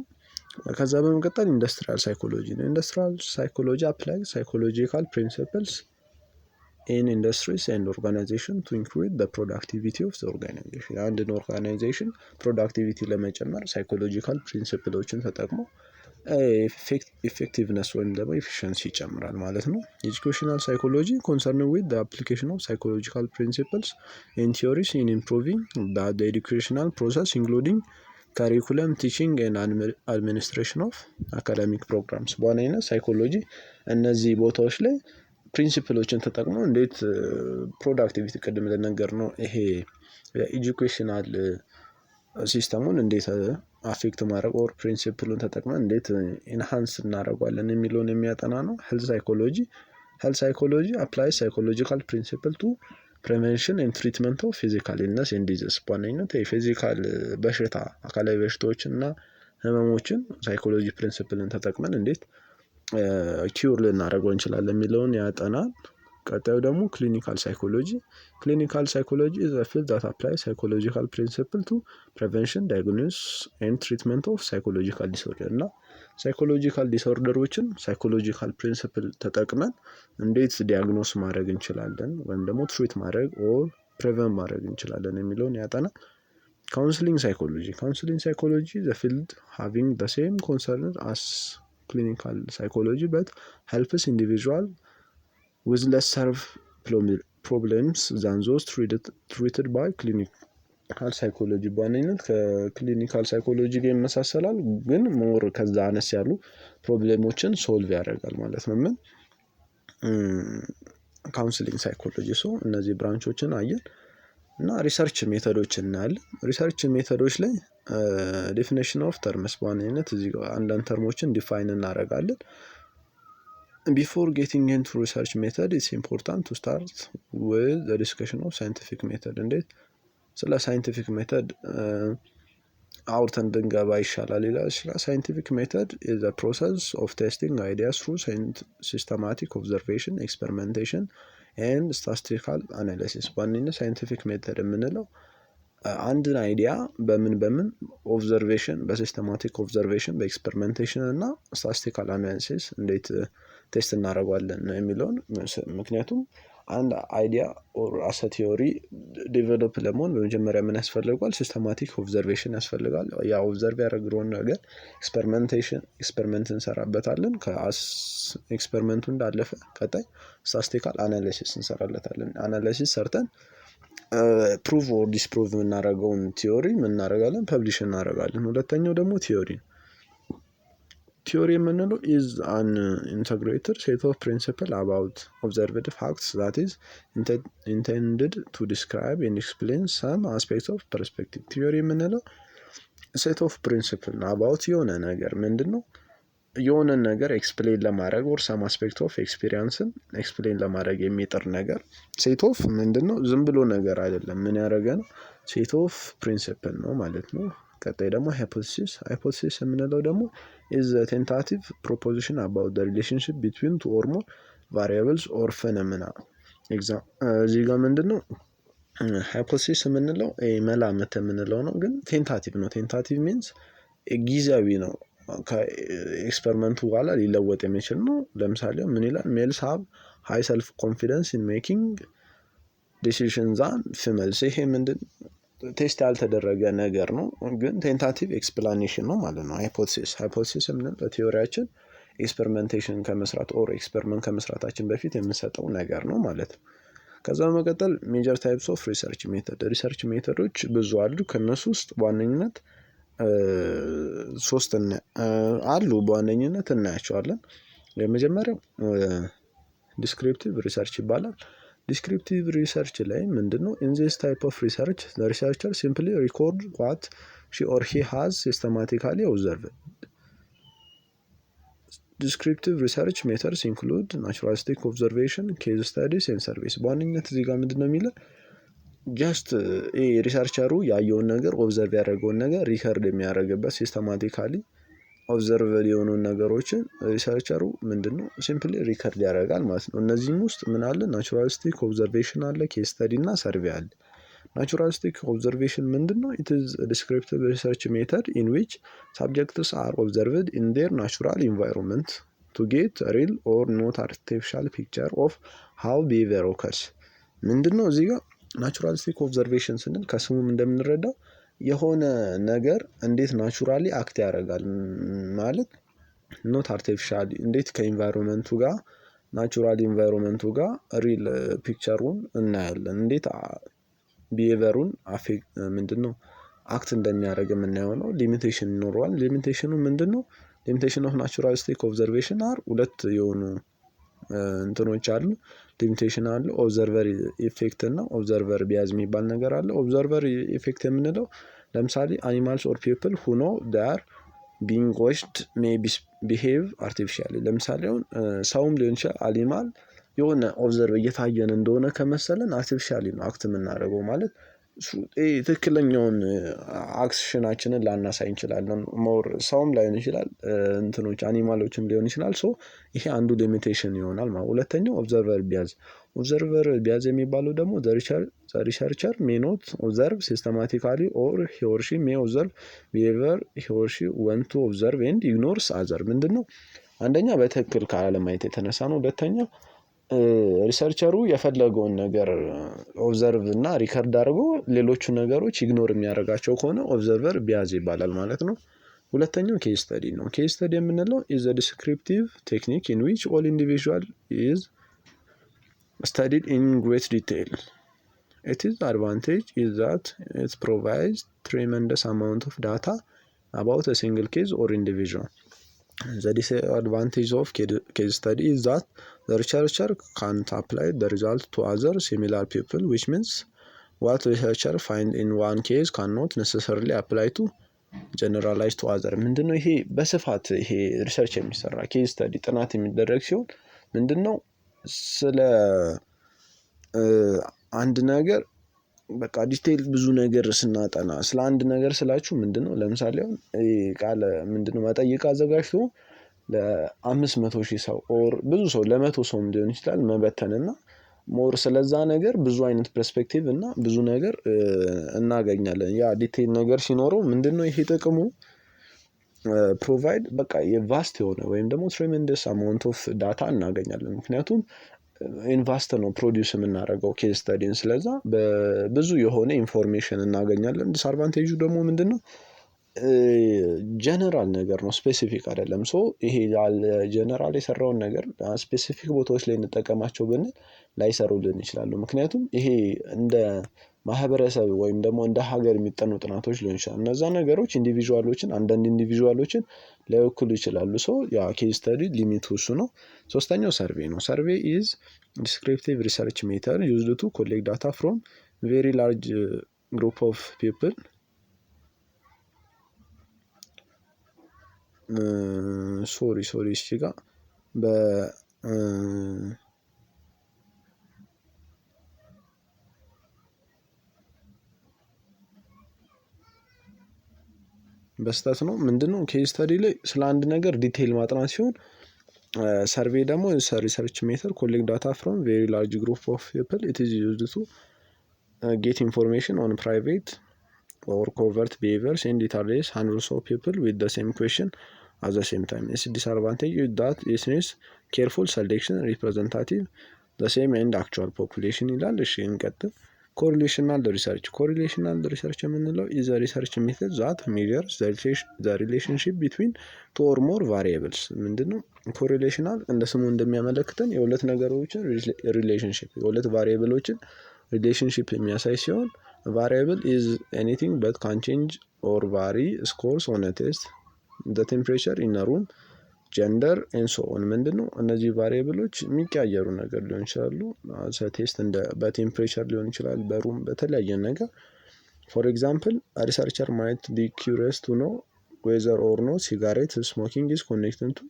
ከዛ በመቀጠል ኢንዱስትሪያል ሳይኮሎጂ ነው። ኢንዱስትሪያል ሳይኮሎጂ አፕላይ ሳይኮሎጂካል ፕሪንሲፕልስ ኢን ኢንዱስትሪስ ኤንድ ኦርጋናይዜሽን ቱ ኢንክሪዝ ዘ ፕሮዳክቲቪቲ ኦፍ ዘ ኦርጋናይዜሽን። አንድን ኦርጋናይዜሽን ፕሮዳክቲቪቲ ለመጨመር ሳይኮሎጂካል ፕሪንሲፕሎችን ተጠቅሞ ኢፌክቲቭነስ ወይም ደግሞ ኤፊሽንሲ ይጨምራል ማለት ነው። ኤጁኬሽናል ሳይኮሎጂ ኮንሰርን ዊዝ ዘ አፕሊኬሽን ኦፍ ሳይኮሎጂካል ፕሪንሲፕልስ ኤንድ ቲዮሪስ ኢን ኢምፕሩቪንግ ዘ ኤዱኬሽናል ፕሮሰስ ኢንክሉዲንግ ካሪኩለም ቲቺንግ ኤንድ አድሚኒስትሬሽን ኦፍ አካዳሚክ ፕሮግራምስ። በዋነኝነት ሳይኮሎጂ እነዚህ ቦታዎች ላይ ፕሪንሲፕሎችን ተጠቅሞ እንዴት ፕሮዳክቲቪቲ ቅድም ለነገር ነው ይሄ የኤጁኬሽናል ሲስተሙን እንዴት አፌክት ማድረግ ኦር ፕሪንሲፕሉን ተጠቅመን እንዴት ኢንሃንስ እናደርገዋለን የሚለውን የሚያጠና ነው። ሄልዝ ሳይኮሎጂ ሄልት ሳይኮሎጂ አፕላይስ ሳይኮሎጂካል ፕሪንሲፕል ቱ ፕሪቨንሽን ኤንድ ትሪትመንት ኦፍ ፊዚካል ኢልነስ ኤንድ ዲዚዝ። በዋነኝነት የፊዚካል በሽታ አካላዊ በሽታዎችን እና ህመሞችን ሳይኮሎጂ ፕሪንሲፕልን ተጠቅመን እንዴት ኪውር ልናደርገው እንችላለን የሚለውን ያጠናል። ቀጣዩ ደግሞ ክሊኒካል ሳይኮሎጂ። ክሊኒካል ሳይኮሎጂ ኢዝ አ ፊልድ ዛት አፕላይ ሳይኮሎጂካል ፕሪንሲፕል ቱ ፕሪቨንሽን ዳያግኖሲስ ኤንድ ትሪትመንት ኦፍ ሳይኮሎጂካል ዲስኦርደር እና ሳይኮሎጂካል ዲስኦርደሮችን ሳይኮሎጂካል ፕሪንሲፕል ተጠቅመን እንዴት ዲያግኖስ ማድረግ እንችላለን ወይም ደግሞ ትሪት ማድረግ ኦር ፕሪቨንት ማድረግ እንችላለን የሚለውን ያጠናል። ካውንስሊንግ ሳይኮሎጂ። ካውንስሊንግ ሳይኮሎጂ ዘ ፊልድ ሃቪንግ ዘ ሴም ኮንሰርን አስ ክሊኒካል ሳይኮሎጂ በት ሄልፕስ ኢንዲቪዥዋል with less serve problems than those treated by clinical psychology። በዋነኝነት ከክሊኒካል ሳይኮሎጂ ጋር ይመሳሰላል፣ ግን ሞር ከዛ አነስ ያሉ ፕሮብሌሞችን ሶልቭ ያደርጋል ማለት ነው። ምን ካውንስሊንግ ሳይኮሎጂ። ሶ እነዚህ ብራንቾችን አየን እና ሪሰርች ሜቶዶችን እናያለን። ሪሰርች ሜቶዶች ላይ ዴፊኒሽን ኦፍ ተርምስ፣ በዋነኝነት እዚህ ጋር አንዳንድ ተርሞችን ዲፋይን እናደርጋለን። Before getting into research method, it's important to start with the discussion of scientific method። እንዴት ስለ ሳይንቲፊክ ሜተድ አውርተን ብንገባ ይሻላል ይላል። ሳይንቲፊክ ሜተድ is the process of testing ideas through systematic observation, experimentation and statistical analysis። በዋነኝነት ሳይንቲፊክ ሜተድ የምንለው አንድን አይዲያ በምን ኦብዘርቬሽን፣ በሲስተማቲክ ኦብዘርቬሽን፣ በኤክስፐሪመንቴሽን እና ስታቲስቲካል አናሊሲስ እንዴት ቴስት እናደርገዋለን የሚለውን። ምክንያቱም አንድ አይዲያ ኦር አሰ ቲዮሪ ዴቨሎፕ ለመሆን በመጀመሪያ ምን ያስፈልጋል? ሲስተማቲክ ኦብዘርቬሽን ያስፈልጋል። ያ ኦብዘርቭ ያደረግነውን ነገር ኤክስፐሪመንት እንሰራበታለን። ኤክስፐሪመንቱ እንዳለፈ ቀጣይ ስታቲስቲካል አናሊሲስ እንሰራለታለን። አናሊሲስ ሰርተን ፕሩቭ ኦር ዲስፕሩቭ የምናደርገውን ቲዮሪ ምን እናደርጋለን? ፐብሊሽ እናደርጋለን። ሁለተኛው ደግሞ ቲዮሪ ነው። ቲዮሪ የምንለው ኢዝ አን ኢንተግሬትድ ሴት ኦፍ ፕሪንሲፕል አባውት ኦብዘርቭድ ፋክትስ ዛት ኢዝ ኢንቴንድድ ቱ ዲስክራይብ ኤንድ ኤክስፕሌን ሰም አስፔክት ኦፍ ፐርስፔክቲቭ። ቲዮሪ የምንለው ሴት ኦፍ ፕሪንሲፕል አባውት የሆነ ነገር ምንድን ነው የሆነን ነገር ኤክስፕሌን ለማድረግ ኦር ሰም አስፔክት ኦፍ ኤክስፒሪየንስን ኤክስፕሌን ለማድረግ የሚጥር ነገር ሴት ኦፍ ምንድን ነው? ዝም ብሎ ነገር አይደለም። ምን ያደረገ ነው? ሴት ኦፍ ፕሪንሲፕል ነው ማለት ነው። ቀጣይ ደግሞ ሃይፖቴሲስ። ሃይፖቴሲስ የምንለው ደግሞ ኢዝ ቴንታቲቭ ፕሮፖዚሽን አባውት ዘ ሪሌሽንሺፕ ቢትዊን ቱ ኦር ሞር ቫሪያብልስ ኦር ፌኖሜና። እዚህ ጋር ምንድን ነው ሃይፖቴሲስ የምንለው መላምት የምንለው ነው፣ ግን ቴንታቲቭ ነው። ቴንታቲቭ ሚንስ ጊዜያዊ ነው፣ ከኤክስፐሪመንቱ በኋላ ሊለወጥ የሚችል ነው። ለምሳሌ ምን ይላል? ሜልስ ሃቭ ሃይ ሰልፍ ኮንፊደንስ ኢን ሜኪንግ ዲሲዥን ዛን ፊሜልስ። ይሄ ምንድን ቴስት ያልተደረገ ነገር ነው፣ ግን ቴንታቲቭ ኤክስፕላኔሽን ነው ማለት ነው። ሃይፖቴሲስ የምንለው በቲዮሪያችን ኤክስፐሪመንቴሽን ከመስራት ኦር ኤክስፐሪመንት ከመስራታችን በፊት የምንሰጠው ነገር ነው ማለት ነው። ከዛ በመቀጠል ሜጀር ታይፕስ ኦፍ ሪሰርች ሜተድ። ሪሰርች ሜተዶች ብዙ አሉ። ከነሱ ውስጥ በዋነኝነት ሶስት አሉ በዋነኝነት እናያቸዋለን። የመጀመሪያው ዲስክሪፕቲቭ ሪሰርች ይባላል። ዲስክሪፕቲቭ ሪሰርች ላይ ምንድነው? ኢን ዚስ ታይፕ ኦፍ ሪሰርች ዘ ሪሰርቸር ሲምፕሊ ሪኮርድ ዋት ሺ ኦር ሂ ሃዝ ሲስተማቲካሊ ኦብዘርቭድ። ዲስክሪፕቲቭ ሪሰርች ሜተድስ ኢንክሉድ ናቹራሊስቲክ ኦብዘርቬሽን፣ ኬዝ ስታዲስ ኤንድ ሰርቬይስ። በዋነኝነት እዚህ ጋር ምንድነው የሚለው ጀስት ሪሰርቸሩ ያየውን ነገር ኦብዘርቭ ያደረገውን ነገር ሪከርድ የሚያደርግበት ሲስተማቲካሊ ኦብዘርቭ የሆኑ ነገሮችን ሪሰርቸሩ ምንድነው ሲምፕሊ ሪከርድ ያደርጋል ማለት ነው። እነዚህም ውስጥ ምን አለ? ናቹራሊስቲክ ኦብዘርቬሽን አለ፣ ኬስ ስተዲ እና ሰርቬይ አለ። ናቹራሊስቲክ ኦብዘርቬሽን ምንድነው? ኢት ኢዝ ዲስክሪፕቲቭ ሪሰርች ሜተድ ኢን ዊች ሳብጀክትስ አር ኦብዘርቭድ ኢን ዴር ናቹራል ኢንቫይሮንመንት ቱ ጌት ሪል ኦር ኖት አርቲፊሻል ፒክቸር ኦፍ ሃው ቢሄቪየር ኦከርስ። ምንድነው እዚህ ጋር ናቹራሊስቲክ ኦብዘርቬሽን ስንል ከስሙም እንደምንረዳው የሆነ ነገር እንዴት ናቹራሊ አክት ያደርጋል ማለት ኖት አርቲፊሻል፣ እንዴት ከኢንቫይሮንመንቱ ጋር ናቹራል ኢንቫይሮንመንቱ ጋር ሪል ፒክቸሩን እናያለን፣ እንዴት ቢሄቨሩን ምንድነው አክት እንደሚያደርግ የምናየው ነው። ሊሚቴሽን ይኖረዋል። ሊሚቴሽኑ ምንድነው? ሊሚቴሽን ኦፍ ናቹራሊስቲክ ኦብዘርቬሽን አር ሁለት የሆኑ እንትኖች አሉ። ሊሚቴሽን አለ። ኦብዘርቨር ኢፌክት እና ኦብዘርቨር ቢያዝ የሚባል ነገር አለ። ኦብዘርቨር ኢፌክት የምንለው ለምሳሌ አኒማልስ ኦር ፒፕል ሁ ኖ ዳር ቢንግ ዎችድ ሜይ ቢሄቭ አርቲፊሻሊ። ለምሳሌ አሁን ሰውም ሊሆን ይችላል አኒማል የሆነ ኦብዘርቭ እየታየን እንደሆነ ከመሰለን አርቲፊሻሊ ነው አክት የምናደርገው ማለት ትክክለኛውን አክሽናችንን ላናሳይ እንችላለን። ሞር ሰውም ላይሆን ይችላል እንትኖች አኒማሎችም ሊሆን ይችላል። ሶ ይሄ አንዱ ሊሚቴሽን ይሆናል ማለት። ሁለተኛው ኦብዘርቨር ቢያዝ። ኦብዘርቨር ቢያዝ የሚባለው ደግሞ ሪሰርቸር ሜይ ኖት ኦብዘርቭ ሲስተማቲካሊ ኦር ሂ ኦር ሺ ሜይ ኦብዘርቭ ቢሄቪየር ሂ ኦር ሺ ወንት ቱ ኦብዘርቭ ኤንድ ኢግኖርስ አዘር። ምንድነው አንደኛ በትክክል ካለማየት የተነሳ ነው። ሁለተኛ ሪሰርቸሩ የፈለገውን ነገር ኦብዘርቭ እና ሪከርድ አድርጎ ሌሎቹ ነገሮች ኢግኖር የሚያደርጋቸው ከሆነ ኦብዘርቨር ቢያዝ ይባላል ማለት ነው። ሁለተኛው ኬዝ ስተዲ ነው። ኬዝ ስተዲ የምንለው ኢዝ ዘ ዲስክሪፕቲቭ ቴክኒክ ኢን ዊች ኦል ኢንዲቪዥዋል ኢዝ studied in great detail. Its advantage is that it provides tremendous amount of data about a single case or individual. The disadvantage of case study is that the researcher can't apply the result to other similar people, which means what researcher find in one case cannot necessarily apply to generalize to other. ምንድነው ይሄ በስፋት ይሄ ሪሰርች የሚሰራ ኬዝ ስተዲ ጥናት የሚደረግ ሲሆን ምንድነው ስለ አንድ ነገር በቃ ዲቴይል ብዙ ነገር ስናጠና ስለ አንድ ነገር ስላችሁ ምንድነው ለምሳሌ አሁን ቃለ ምንድነው መጠይቅ አዘጋጅቶ ለ500,000 ሰው ኦር ብዙ ሰው ለ100 ሰውም ሊሆን ይችላል መበተንና ሞር ስለዛ ነገር ብዙ አይነት ፐርስፔክቲቭ እና ብዙ ነገር እናገኛለን። ያ ዲቴይል ነገር ሲኖረው ምንድነው ይሄ ጥቅሙ ፕሮቫይድ በቃ የቫስት የሆነ ወይም ደግሞ ትሬመንደስ አማውንት ኦፍ ዳታ እናገኛለን። ምክንያቱም ኢንቫስት ነው ፕሮዲውስ የምናደርገው ኬዝ ስተዲን፣ ስለዛ በብዙ የሆነ ኢንፎርሜሽን እናገኛለን። ዲስአድቫንቴጁ ደግሞ ምንድነው ጀነራል ነገር ነው፣ ስፔሲፊክ አይደለም። ሶ ይሄ ያለ ጀነራል የሰራውን ነገር ስፔሲፊክ ቦታዎች ላይ እንጠቀማቸው ብንል ላይሰሩልን ይችላሉ። ምክንያቱም ይሄ እንደ ማህበረሰብ ወይም ደግሞ እንደ ሀገር የሚጠኑ ጥናቶች ሊሆን ይችላል። እነዛ ነገሮች አንዳንድ ኢንዲቪዥዋሎችን ላይወክሉ ይችላሉ። ሶ ያ ኬዝ ስተዲ ሊሚቱ እሱ ነው። ሶስተኛው ሰርቬይ ነው። ሰርቬይ ኢዝ ዲስክሪፕቲቭ ሪሰርች ሜተድ ዩዝድ ቱ ኮሌክት ዳታ ፍሮም ቬሪ ላርጅ ግሩፕ ኦፍ ፒፕል ሶሪ እሺ ጋር በስተት ነው። ምንድነው ኬዝ ስተዲ ላይ ስለ አንድ ነገር ዲቴይል ማጥናት ሲሆን ሰርቬይ ደግሞ ሪሰርች ሜተድ ኮሌክት ዳታ ፍሮም ቬሪ ላርጅ ግሩፕ ኦፍ ፒፕል ኢት ኢዝ ዩዝድ ቱ ጌት ኢንፎርሜሽን ኦን ፕራይቬት ኦር ኮቨርት ቢሄቪየርስ ኤንድ ኢት አድሬስ ሃንድረድስ ኦፍ ፒፕል ዊዝ ዘ ሴም ኩዌስችን አት ዘ ሴም ታይም። ኢትስ ዲስአድቫንቴጅ ኢዝ ዛት ኢት ኒድስ ኬርፉል ሰሌክሽን ሪፕሬዘንታቲቭ ዘ ሴም ኤንድ አክቹዋል ፖፑሌሽን ይላል። እሺ እንቀጥል። ኮሪሌሽናል ሪሰርች የምንለው ኢዝ ዘ ሪሰርች ሜተድ ዛት ሜዠርስ ዘ ሪሌሽንሺፕ ቢትዊን ቱ ኦር ሞር ቫሪየብልስ። ምንድነው ኮሪሌሽናል እንደ ስሙ እንደሚያመለክተን የሁለት ነገሮችን ሪሌሽንሺፕ የሁለት ቫሪየብሎችን ሪሌሽንሺፕ የሚያሳይ ሲሆን ቫሪየብል ኢዝ ኤኒቲንግ በት ካን ቼንጅ ኦር ቫሪ ስኮርስ ኦን አ ቴስት ዘ ቴምፕሬቸር ኢን አ ሩም ጀንደር ኤንድ ሶ ኦን። ምንድነው እነዚህ ቫሪየብሎች የሚቀያየሩ ነገር ሊሆን ይችላሉ። ቴስት እንደ በቴምፕሬቸር ሊሆን ይችላል፣ በሩም በተለያየ ነገር። ፎር ኤግዛምፕል ሪሰርቸር ማይት ቢ ኪውሪየስ ቱ ኖ ዌዘር ኦር ኖት ሲጋሬት ስሞኪንግ ኢዝ ኮኔክትድ ቱ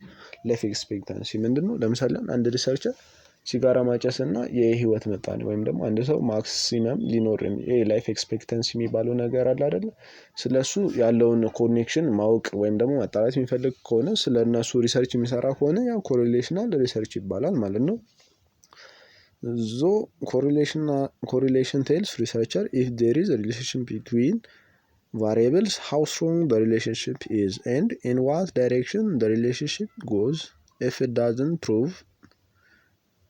ላይፍ ኤክስፔክታንሲ። ምንድነው ለምሳሌ አንድ ሪሰርቸር ሲጋራ ማጨስ እና የህይወት መጣኔ ወይም ደግሞ አንድ ሰው ማክሲመም ሊኖር ላይፍ ኤክስፔክተንሲ የሚባለው ነገር አለ አይደለ? ስለሱ ያለውን ኮኔክሽን ማወቅ ወይም ደግሞ ማጣራት የሚፈልግ ከሆነ ስለ እነሱ ሪሰርች የሚሰራ ከሆነ ያ ኮሪሌሽናል ሪሰርች ይባላል ማለት ነው። ዞ ኮሪሌሽን ቴልስ ሪሰርቸር ኢፍ ዜር ኢዝ ሪሌሽንሺፕ ቢትዊን variables how strong the relationship is and in what direction the relationship goes. If it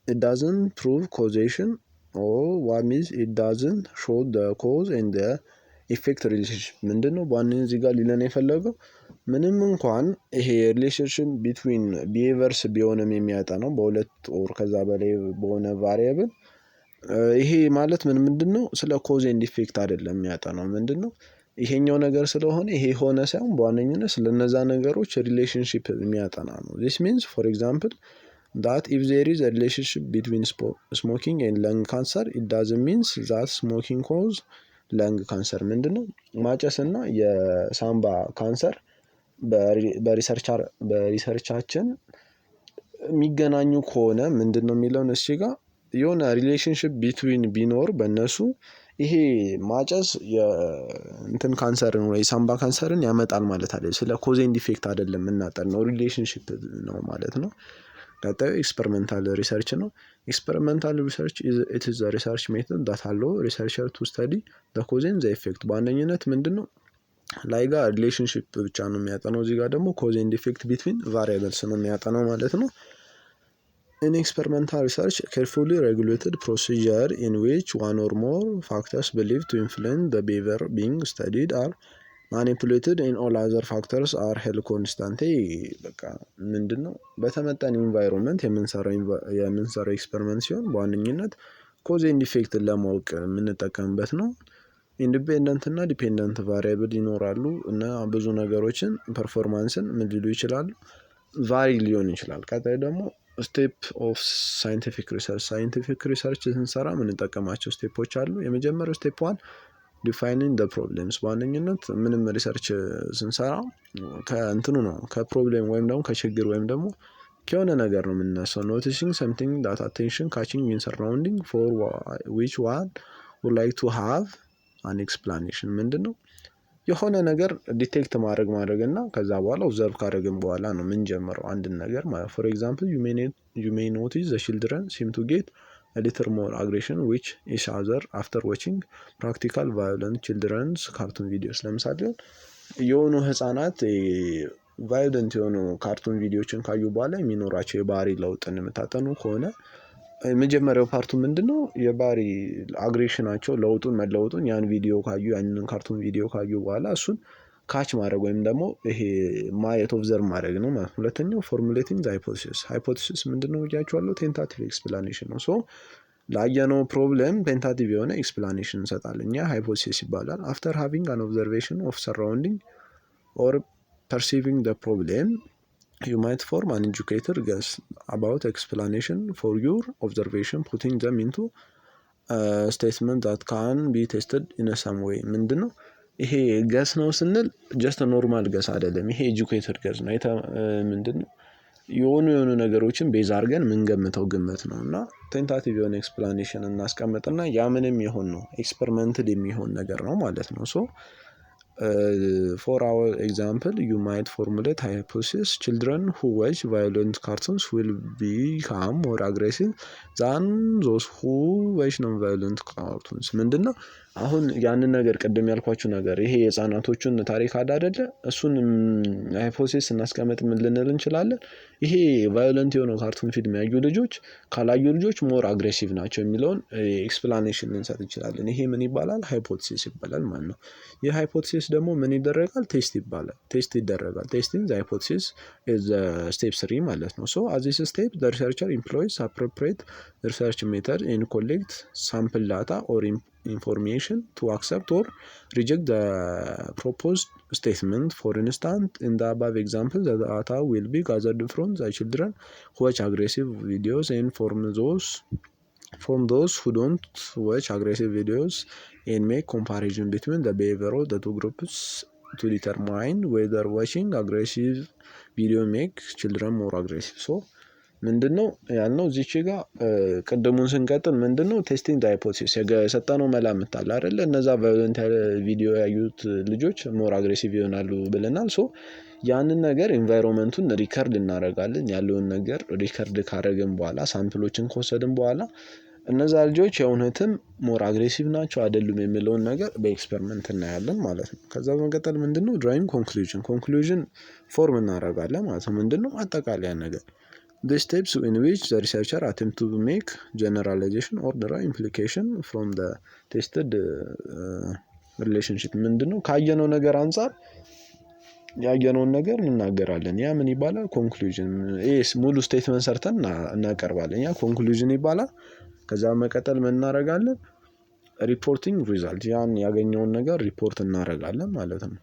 doesn't prove causation or what means it doesn't show the cause and the effect relationship. ምንድነው በዋናነት እዚህ ጋር ሊለን የፈለገው ምንም እንኳን ይሄ ሪሌሽንሺፕ ቢትዊን ቢሄቨርስ ቢሆንም የሚያጠናው በሁለት ኦር ከዛ በላይ በሆነ ቫሪየብል ይሄ ማለት ምንድነው ስለ ኮዝ ኤንድ ኢፌክት አይደለም የሚያጠናው። ምንድነው ይሄኛው ነገር ስለሆነ ይሄ ሆነ ሳይሆን በዋነኝነት ስለነዛ ነገሮች ሪሌሽንሺፕ የሚያጠና ነው። this means for example that if there is a relationship between smoking and lung cancer it doesn't mean that smoking cause lung cancer. ምንድነው ማጨስና የሳምባ ካንሰር በሪሰርቻችን የሚገናኙ ከሆነ ምንድነው የሚለውን እዚህ ጋር የሆነ ሪሌሽንሽፕ ቢትዊን ቢኖር በእነሱ ይሄ ማጨስ የእንትን ካንሰርን ወይ ሳምባ ካንሰርን ያመጣል ማለት አይደለም። ስለ ኮዝ ኤንድ ኢፌክት አይደለም የምናጠናው ሪሌሽንሽፕ ነው ማለት ነው። ቀጣዩ ኤክስፐሪመንታል ሪሰርች ነው። ኤክስፐሪመንታል ሪሰርች ኢት ኢዝ ዘ ሪሰርች ሜተድ ዳት አለው ሪሰርቸር ቱ ስተዲ ዘ ኮዝ ኤንድ ዘ ኢፌክት። በዋነኝነት ምንድነው ላይ ጋር ሪሌሽንሽፕ ብቻ ነው የሚያጠናው፣ እዚህ ጋር ደግሞ ኮዝ ኤንድ ኢፌክት ቢትዊን ቫሪያብልስ ነው የሚያጠናው ማለት ነው። In experimental research, carefully regulated procedure in which one or more factors believed to influence the behavior being studied are manipulated and all other factors are held constant። በቃ ምንድነው በተመጠነ ኢንቫይሮንመንት የምንሰራው ኤክስፐሪመንት ሲሆን በዋነኝነት ኮዝ ኤንድ ኢፌክትን ለማወቅ የምንጠቀምበት ነው። ኢንዲፔንደንት እና ዲፔንደንት ቫሪያብል ይኖራሉ እና ብዙ ነገሮችን ፐርፎርማንስን ምን ሊሉ ይችላሉ ቫሪ ሊሆን ይችላል። ቀጣይ ደግሞ ስቴፕ ኦፍ ሳይንቲፊክ ሪሰርች። ሳይንቲፊክ ሪሰርች ስንሰራ የምንጠቀማቸው ስቴፖች አሉ። የመጀመሪያው ስቴፕ 1 ዲፋይኒንግ ዘ ፕሮብሌምስ። በዋነኝነት ምንም ሪሰርች ስንሰራ ከእንትኑ ነው ከፕሮብሌም ወይም ደግሞ ከችግር ወይም ደግሞ ከሆነ ነገር ነው የምንነሳው። ኖቲሲንግ ሰምቲንግ ዳት አቴንሽን ካቺንግ ኢን ሰራውንዲንግ ፎር ዊች ዋን ውድ ላይክ ቱ ሃቭ አን ኤክስፕላኔሽን። ምንድነው የሆነ ነገር ዲቴክት ማድረግ እና ከዛ በኋላ ኦብዘርቭ ካደረግን በኋላ ነው የምንጀምረው አንድን ነገር ማለት። ፎር ኤግዛምፕል ዩ ሜይ ኖቲስ ዘ ቺልድረን ሲም ቱ ጌት a little more aggression which each other after watching practical violent children's cartoon videos። ለምሳሌ የሆኑ ህፃናት ቫዮለንት የሆኑ ካርቱን ቪዲዮዎችን ካዩ በኋላ የሚኖራቸው የባህሪ ለውጥን የምታጠኑ ከሆነ የመጀመሪያው ፓርቱ ምንድነው የባህሪ አግሬሽናቸው መለወጡን ያን ቪዲዮ ካዩ ያንን ካርቱን ቪዲዮ ካዩ በኋላ እሱን ካች ማድረግ ወይም ደግሞ ይሄ ማየት ኦብዘርቭ ማድረግ ነው ማለት። ሁለተኛው ፎርሙሌቲንግ ዘ ሃይፖቴሲስ። ሃይፖቴሲስ ምንድነው ብያችኋለሁ ቴንታቲቭ ኤክስፕላኔሽን ነው። ሶ ላየነው ፕሮብለም ቴንታቲቭ የሆነ ኤክስፕላኔሽን እንሰጣለን፣ ያ ሃይፖቴሲስ ይባላል። አፍተር ሃቪንግ አን ኦብዘርቬሽን ኦፍ ሰራውንዲንግ ኦር perceiving the problem you might form an educated guess about explanation for your observation putting them into a statement that can be tested in some way። ምንድነው ይሄ ገስ ነው ስንል ጀስት ኖርማል ገስ አይደለም፣ ይሄ ኤጁኬትድ ገስ ነው። ምንድነው የሆኑ ነገሮችን ቤዝ አድርገን የምንገምተው ግምት ነው እና ቴንታቲቭ የሆነ ኤክስፕላኔሽን እናስቀምጥና ያ ምንም ይሆን ነው ኤክስፐሪመንትድ የሚሆን ነገር ነው ማለት ነው። ሶ for our example you might formulate hypothesis children who watch violent cartoons will become more aggressive than those who watch non-violent cartoons። ምንድነው አሁን ያንን ነገር ቅድም ያልኳችሁ ነገር ይሄ የህፃናቶቹን ታሪክ አይደለ እሱን ሃይፖቴሲስ እናስቀምጥ ምን ልንል እንችላለን ይሄ ቫዮለንት የሆነው ካርቱን ፊልም ያዩ ልጆች ካላዩ ልጆች ሞር አግሬሲቭ ናቸው የሚለውን ኤክስፕላኔሽን ልንሰጥ እንችላለን። ይሄ ምን ይባላል ሃይፖቴሲስ ይባላል ማለት ነው። ይህ ሃይፖቴሲስ ደግሞ ምን ይደረጋል ቴስት ይባላል፣ ቴስት ይደረጋል። ቴስቲንግ ዘ ሃይፖቴሲስ ኢዝ ስቴፕ 3 ማለት ነው። ሶ አት ዚስ ስቴፕ ዘ ሪሰርቸር ኢምፕሎይስ appropriate research method and collect sample data or information to accept or reject the proposed statement. For instance, in the above example, the data will be gathered from the children who watch aggressive videos and from those who don't watch aggressive videos and make comparison between the behavior of the two groups to determine whether watching aggressive video makes children more aggressive. So ምንድነው ያልነው እዚች ጋር ቅድሙን ስንቀጥል ምንድነው ቴስቲንግ ዘ ሃይፖቴሲስ የሰጠነው መላምት አለ አይደለ እነዛ ቫዮለንት ቪዲዮ ያዩት ልጆች ሞር አግሬሲቭ ይሆናሉ ብለናል። ሶ ያንን ነገር ኢንቫይሮንመንቱን ሪከርድ እናደርጋለን። ያለውን ነገር ሪከርድ ካደረግን በኋላ ሳምፕሎችን ከወሰድን በኋላ እነዛ ልጆች የእውነትም ሞር አግሬሲቭ ናቸው አይደሉም የሚለውን ነገር በኤክስፐሪመንት እናያለን ማለት ነው። ከዛ በመቀጠል ምንድነው ድራዊንግ ኮንክሉዥን ፎርም እናደርጋለን ማለት ነው። ምንድነው አጠቃላይ ነገር the steps in which the researcher attempt to make generalization or derive implication from the tested relationship። ምንድነው ካየነው ነገር አንፃር ያየነውን ነገር እንናገራለን። ያ ምን ይባላል ኮንክሉዥን። ሙሉ ስቴትመንት ሰርተን እናቀርባለን፣ ያ ኮንክሉዥን ይባላል። ከዛ መቀጠል ምን እናደርጋለን ሪፖርቲንግ ሪዛልት፣ ያን ያገኘውን ነገር ሪፖርት እናደርጋለን ማለት ነው።